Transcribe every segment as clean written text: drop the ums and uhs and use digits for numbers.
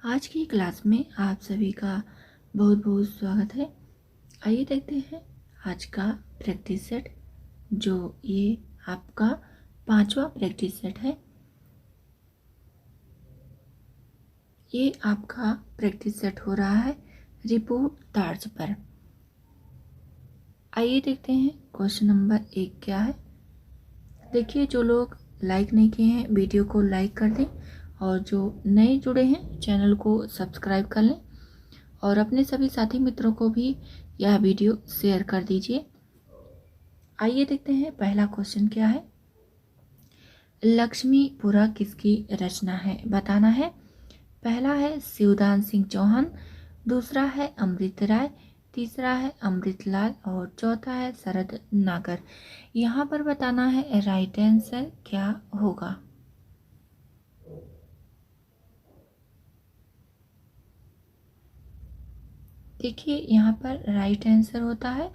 आज की क्लास में आप सभी का बहुत बहुत स्वागत है। आइए देखते हैं आज का प्रैक्टिस सेट, जो ये आपका पांचवा प्रैक्टिस सेट है। ये आपका प्रैक्टिस सेट हो रहा है रिपोर्ट तर्ज पर। आइए देखते हैं क्वेश्चन नंबर 1 क्या है। देखिए, जो लोग लाइक नहीं किए हैं वीडियो को लाइक कर दें, और जो नए जुड़े हैं चैनल को सब्सक्राइब कर लें, और अपने सभी साथी मित्रों को भी यह वीडियो शेयर कर दीजिए। आइए देखते हैं पहला क्वेश्चन क्या है। लक्ष्मीपुरा किसकी रचना है, बताना है। पहला है शिवदान सिंह चौहान, दूसरा है अमृत राय, तीसरा है अमृतलाल और चौथा है शरद नागर। यहाँ पर बताना है राइट आंसर क्या होगा। देखिए, यहाँ पर राइट आंसर होता है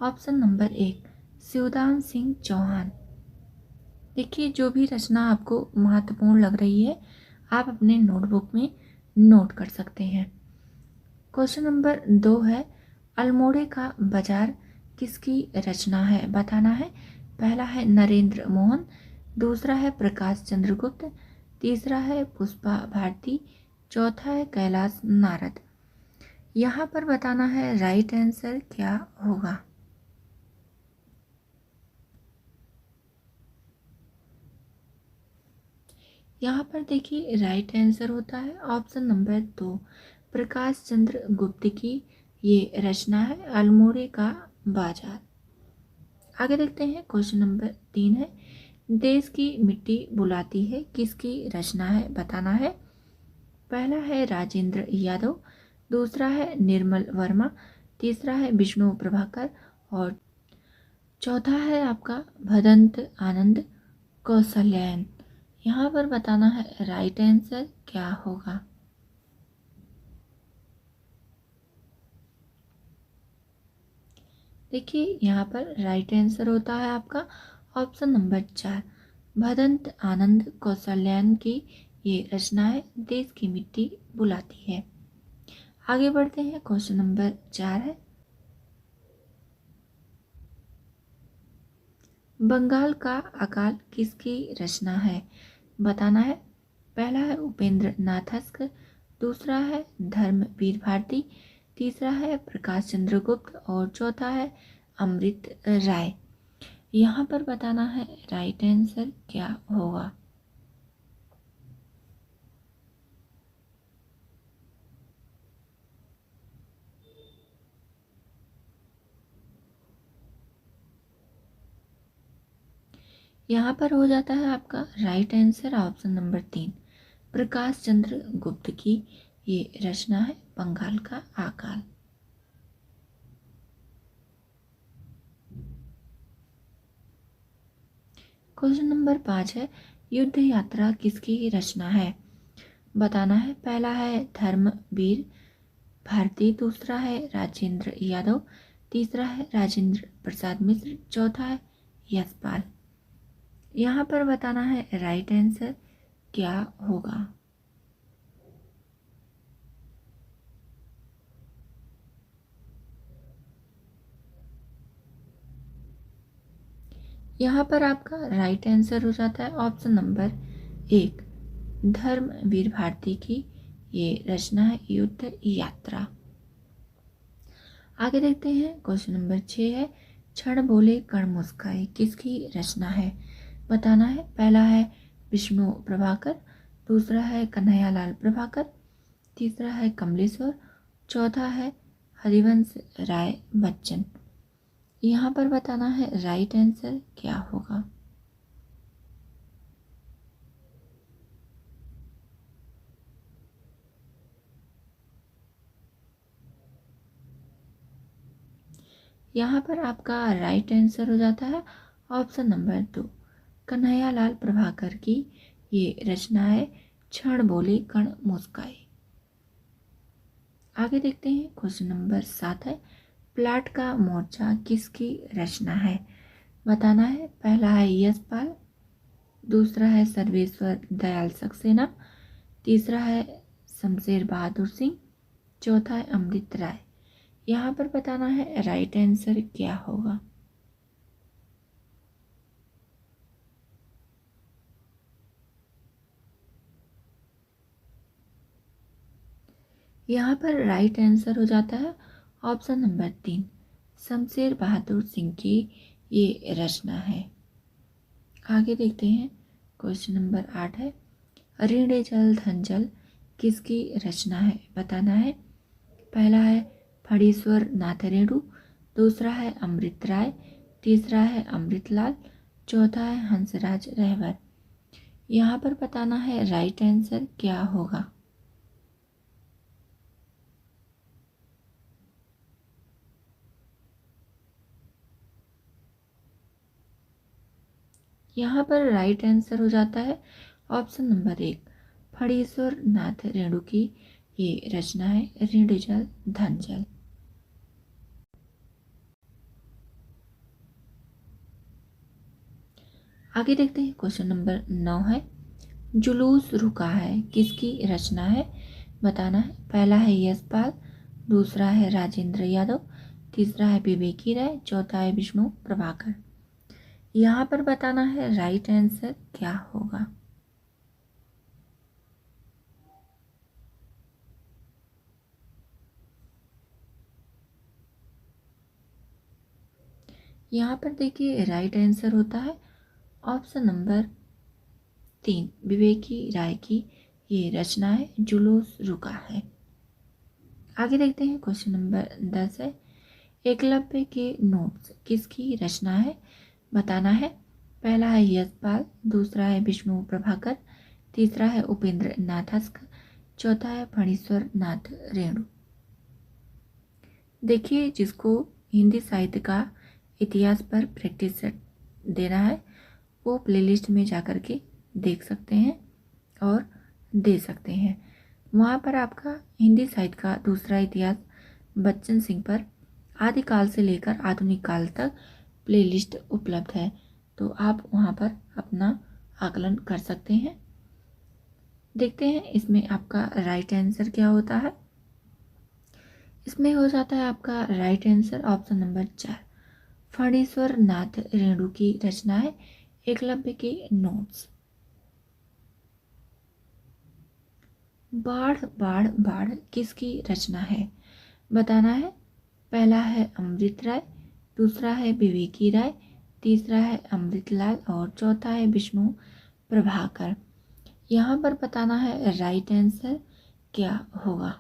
ऑप्शन नंबर 1, शिवदान सिंह चौहान। देखिए, जो भी रचना आपको महत्वपूर्ण लग रही है आप अपने नोटबुक में नोट कर सकते हैं। क्वेश्चन नंबर 2 है, अल्मोड़े का बाजार किसकी रचना है, बताना है। पहला है नरेंद्र मोहन, दूसरा है प्रकाश चंद्र गुप्त, तीसरा है पुष्पा भारती, चौथा है कैलाश नारद। यहाँ पर बताना है राइट आंसर क्या होगा। यहाँ पर देखिए राइट आंसर होता है ऑप्शन नंबर 2, प्रकाश चंद्र गुप्त की ये रचना है अल्मोड़े का बाजार। आगे देखते हैं क्वेश्चन नंबर 3 है, देश की मिट्टी बुलाती है किसकी रचना है, बताना है। पहला है राजेंद्र यादव, दूसरा है निर्मल वर्मा, तीसरा है विष्णु प्रभाकर और चौथा है आपका भदंत आनंद कौशल्यायन। यहाँ पर बताना है राइट आंसर क्या होगा। देखिए, यहाँ पर राइट आंसर होता है आपका ऑप्शन नंबर 4, भदंत आनंद कौशल्यायन की ये रचना है देश की मिट्टी बुलाती है। आगे बढ़ते हैं क्वेश्चन नंबर 4 है, बंगाल का अकाल किसकी रचना है, बताना है। पहला है उपेंद्र नाथस्क, दूसरा है धर्मवीर भारती, तीसरा है प्रकाश चंद्र गुप्त और चौथा है अमृत राय। यहाँ पर बताना है राइट आंसर क्या होगा। यहाँ पर हो जाता है आपका right answer option number 3, Prakash Chandra गुप्त की ये रचना है बंगाल का अकाल। क्वेश्चन नंबर 5 है, युद्ध यात्रा किसकी रचना है, बताना है। पहला है धर्मवीर भारती, दूसरा है राजेंद्र यादव, तीसरा है राजेंद्र प्रसाद मिश्र, चौथा है यशपाल। यहाँ पर बताना है राइट आंसर क्या होगा। यहाँ पर आपका राइट आंसर हो जाता है ऑप्शन नंबर 1, धर्मवीर भारती की ये रचना है युद्ध यात्रा। आगे देखते हैं क्वेश्चन नंबर 6 है, क्षण बोले कण मुस्काए किसकी रचना है, बताना है। पहला है विष्णु प्रभाकर, दूसरा है कन्हैयालाल प्रभाकर, तीसरा है कमलेश्वर, चौथा है हरिवंश राय बच्चन। यहाँ पर बताना है राइट आंसर क्या होगा। यहाँ पर आपका राइट आंसर हो जाता है ऑप्शन नंबर 2, कन्हैयालाल प्रभाकर की ये रचना है क्षण बोले कण मुस्काए। आगे देखते हैं क्वेश्चन नंबर 7 है, प्लाट का मोर्चा किसकी रचना है, बताना है। पहला है यशपाल, दूसरा है सर्वेश्वर दयाल सक्सेना, तीसरा है शमशेर बहादुर सिंह, चौथा है अमृत राय। यहाँ पर बताना है राइट आंसर क्या होगा। यहाँ पर राइट आंसर हो जाता है ऑप्शन नंबर 3, शमशेर बहादुर सिंह की ये रचना है। आगे देखते हैं, क्वेश्चन नंबर 8 है, ऋण जल धन जल किसकी रचना है, बताना है। पहला है फणीश्वर नाथ रेणु, दूसरा है अमृत राय, तीसरा है अमृतलाल, चौथा है हंसराज रहबर। यहाँ पर बताना है राइट आंसर क्या होगा। यहाँ पर राइट आंसर हो जाता है ऑप्शन नंबर 1, फणीश्वर नाथ रेणु की ये रचना है ऋण जल धन जल। आगे देखते हैं, क्वेश्चन नंबर 9 है, जुलूस रुका है किसकी रचना है, बताना है। पहला है यशपाल, दूसरा है राजेंद्र यादव, तीसरा है विवेकी राय, चौथा है विष्णु प्रभाकर। यहाँ पर बताना है राइट आंसर क्या होगा। यहाँ पर देखिए राइट आंसर होता है ऑप्शन नंबर 3, विवेकी राय की ये रचना है जुलूस रुका है। आगे देखते हैं, क्वेश्चन नंबर 10 है, एकलव्य के नोट्स किसकी रचना है, बताना है। पहला है यशपाल, दूसरा है विष्णु प्रभाकर, तीसरा है उपेंद्र नाथस्क, चौथा है फणीश्वर नाथ रेणु। देखिए, जिसको हिंदी साहित्य का इतिहास पर प्रैक्टिस देना है वो प्लेलिस्ट में जाकर के देख सकते हैं और दे सकते हैं। वहाँ पर आपका हिंदी साहित्य का दूसरा इतिहास बच्चन सिंह पर आदिकाल से लेकर आधुनिक काल तक प्लेलिस्ट उपलब्ध है, तो आप वहाँ पर अपना आकलन कर सकते हैं। देखते हैं इसमें आपका राइट आंसर क्या होता है। इसमें हो जाता है आपका right answer option number 4, Phanishwar Nath Renu की रचना है एकलव्य के नोट्स। बाढ़ बाढ़ बाढ़ किसकी रचना है, बताना है। पहला है अमृत राय, दूसरा है विवेकी राय, तीसरा है अमृतलाल और चौथा है विष्णु प्रभाकर। यहाँ पर बताना है राइट आंसर क्या होगा।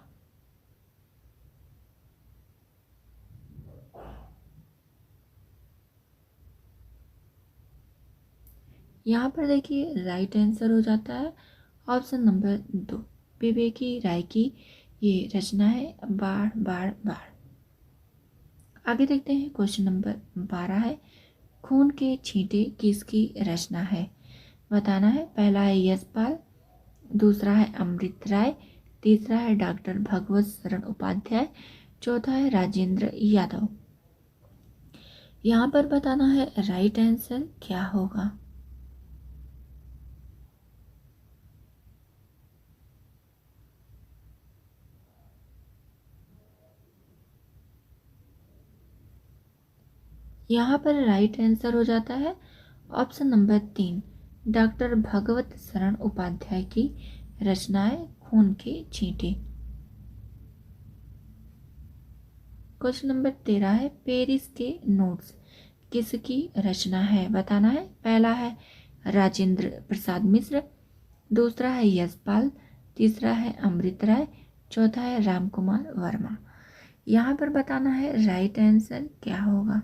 यहाँ पर देखिए राइट आंसर हो जाता है ऑप्शन नंबर 2, विवेकी राय की ये रचना है बाढ़ बाढ़ बाढ़। आगे देखते हैं, क्वेश्चन नंबर 12 है, खून के छींटे किसकी रचना है, बताना है। पहला है यशपाल, दूसरा है अमृत राय, तीसरा है डॉक्टर भगवत शरण उपाध्याय, चौथा है राजेंद्र यादव। यहाँ पर बताना है राइट आंसर क्या होगा। यहाँ पर राइट आंसर हो जाता है ऑप्शन नंबर 3, डॉक्टर भगवत शरण उपाध्याय की रचना है खून के छींटे। क्वेश्चन नंबर 13 है, पेरिस के नोट्स किसकी रचना है, बताना है। पहला है राजेंद्र प्रसाद मिश्र, दूसरा है यशपाल, तीसरा है अमृत राय, चौथा है राम कुमार वर्मा। यहाँ पर बताना है राइट आंसर क्या होगा।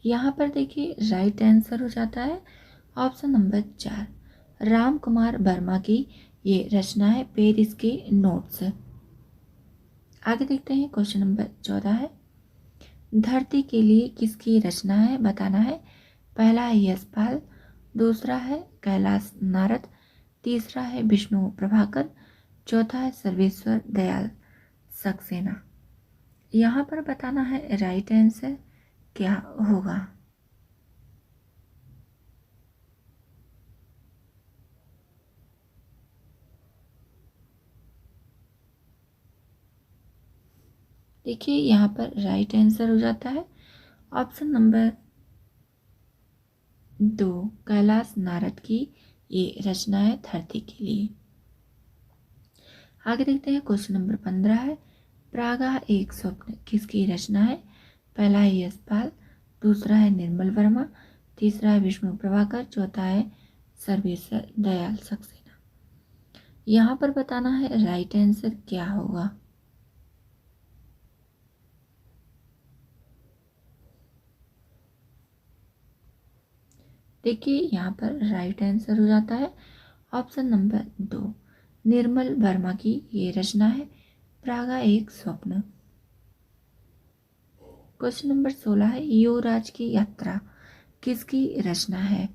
यहाँ पर देखिए राइट आंसर हो जाता है ऑप्शन नंबर 4, राम कुमार वर्मा की ये रचना है पेरिस के नोट्स। आगे देखते हैं, क्वेश्चन नंबर 14 है, धरती के लिए किसकी रचना है, बताना है। पहला है यशपाल, दूसरा है कैलाश नारद, तीसरा है विष्णु प्रभाकर, चौथा है सर्वेश्वर दयाल सक्सेना। यहाँ पर बताना है राइट आंसर क्या होगा। देखिए यहाँ पर राइट आंसर हो जाता है ऑप्शन नंबर 2, कैलाश नारद की ये रचना है धरती के लिए। आगे देखते हैं क्वेश्चन नंबर 15 है, प्रागा एक स्वप्न किसकी रचना है? पहला है यशपाल, दूसरा है निर्मल वर्मा, तीसरा है विष्णु प्रभाकर, चौथा है सर्वेश्वर दयाल सक्सेना। यहाँ पर बताना है राइट आंसर क्या होगा। देखिए यहाँ पर राइट आंसर हो जाता है ऑप्शन नंबर 2, निर्मल वर्मा की ये रचना है प्रागा एक स्वप्न। क्वेश्चन नंबर 16 है, युवराज की यात्रा किसकी रचना है?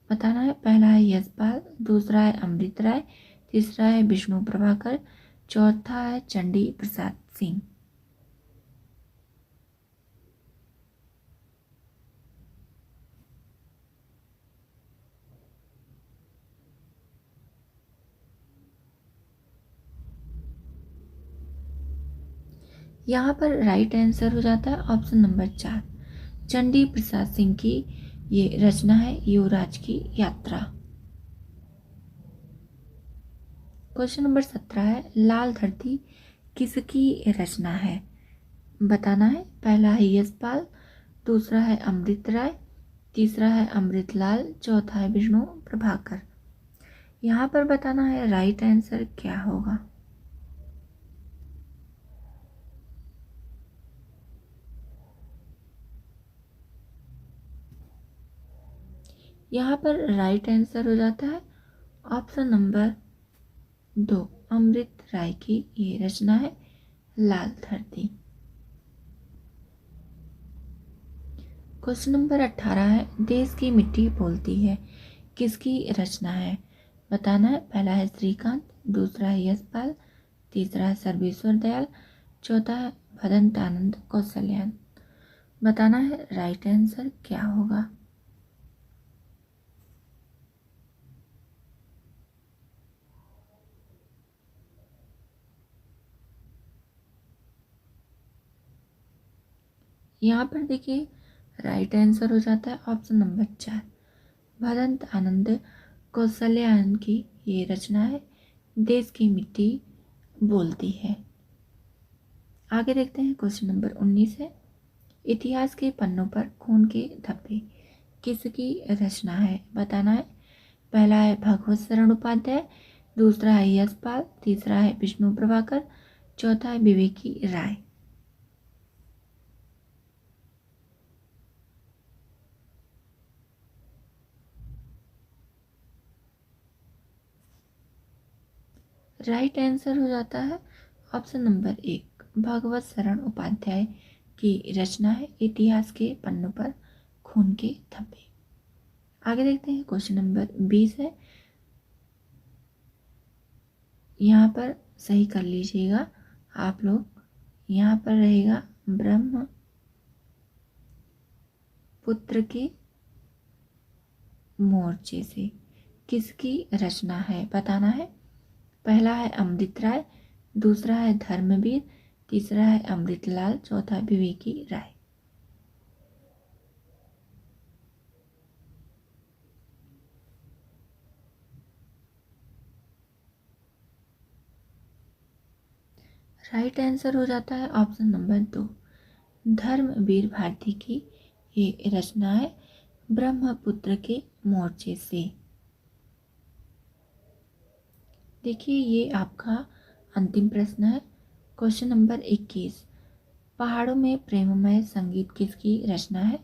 बताना है, पहला है यशपाल, दूसरा है अमृत राय, तीसरा है विष्णु प्रभाकर, चौथा है चंडी प्रसाद सिंह। यहाँ पर राइट आंसर हो जाता है ऑप्शन नंबर 4, चंडी प्रसाद सिंह की ये रचना है युवराज की यात्रा। क्वेश्चन नंबर 17 है, लाल धरती किसकी रचना है? बताना है, पहला है यशपाल, दूसरा है अमृत राय, तीसरा है अमृतलाल, चौथा है विष्णु प्रभाकर। यहाँ पर बताना है राइट आंसर क्या होगा। यहाँ पर राइट आंसर हो जाता है ऑप्शन नंबर 2, अमृत राय की ये रचना है लाल धरती। क्वेश्चन नंबर 18 है, देश की मिट्टी बोलती है किसकी रचना है? बताना है, पहला है श्रीकांत, दूसरा है यशपाल, तीसरा है सर्वेश्वर दयाल, चौथा है भदंत आनंद कौशल्यान। बताना है राइट आंसर क्या होगा। यहाँ पर देखिए राइट आंसर हो जाता है ऑप्शन नंबर 4, भदंत आनंद कौशल्यान की ये रचना है देश की मिट्टी बोलती है। आगे देखते हैं क्वेश्चन नंबर 19 है, इतिहास के पन्नों पर खून के धब्बे किसकी रचना है? बताना है, पहला है भगवत शरण उपाध्याय, दूसरा है यशपाल, तीसरा है विष्णु प्रभाकर, चौथा है विवेकी राय। राइट आंसर हो जाता है ऑप्शन नंबर 1, भगवत शरण उपाध्याय की रचना है इतिहास के पन्नों पर खून के धब्बे। आगे देखते हैं क्वेश्चन नंबर 20 है, यहाँ पर सही कर लीजिएगा आप लोग। यहाँ पर रहेगा ब्रह्म पुत्र के मोर्चे से किसकी रचना है? बताना है, पहला है अमृत राय, दूसरा है धर्मवीर, तीसरा है अमृतलाल, चौथा है विवेकी राय। राइट आंसर हो जाता है ऑप्शन नंबर 2, धर्मवीर भारती की ये रचना है ब्रह्मपुत्र के मोर्चे से। देखिए ये आपका अंतिम प्रश्न है, क्वेश्चन नंबर 21, पहाड़ों में प्रेममय संगीत किसकी रचना है?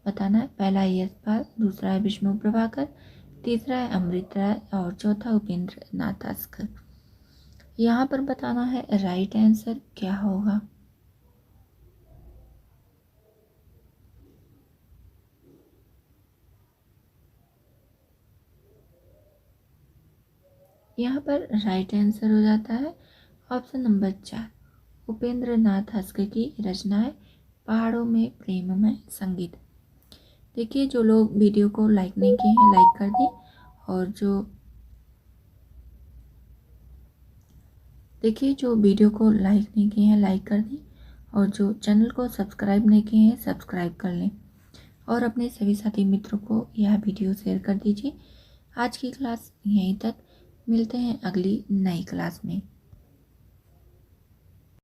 बताना है, पहला है यशपाल, दूसरा है विष्णु प्रभाकर, तीसरा है अमृत राय और चौथा उपेंद्र नाथ आस्कर। यहाँ पर बताना है राइट आंसर क्या होगा। यहाँ पर राइट आंसर हो जाता है ऑप्शन नंबर 4, उपेंद्र नाथ हस्के की रचना है पहाड़ों में प्रेममय संगीत। देखिए जो लोग वीडियो को लाइक नहीं किए हैं लाइक कर दें, और जो वीडियो को लाइक नहीं किए हैं लाइक कर दें, और जो चैनल को सब्सक्राइब नहीं किए हैं सब्सक्राइब कर लें, और अपने सभी साथी मित्रों को यह वीडियो शेयर कर दीजिए। आज की क्लास यहीं तक, मिलते हैं अगली नई क्लास में।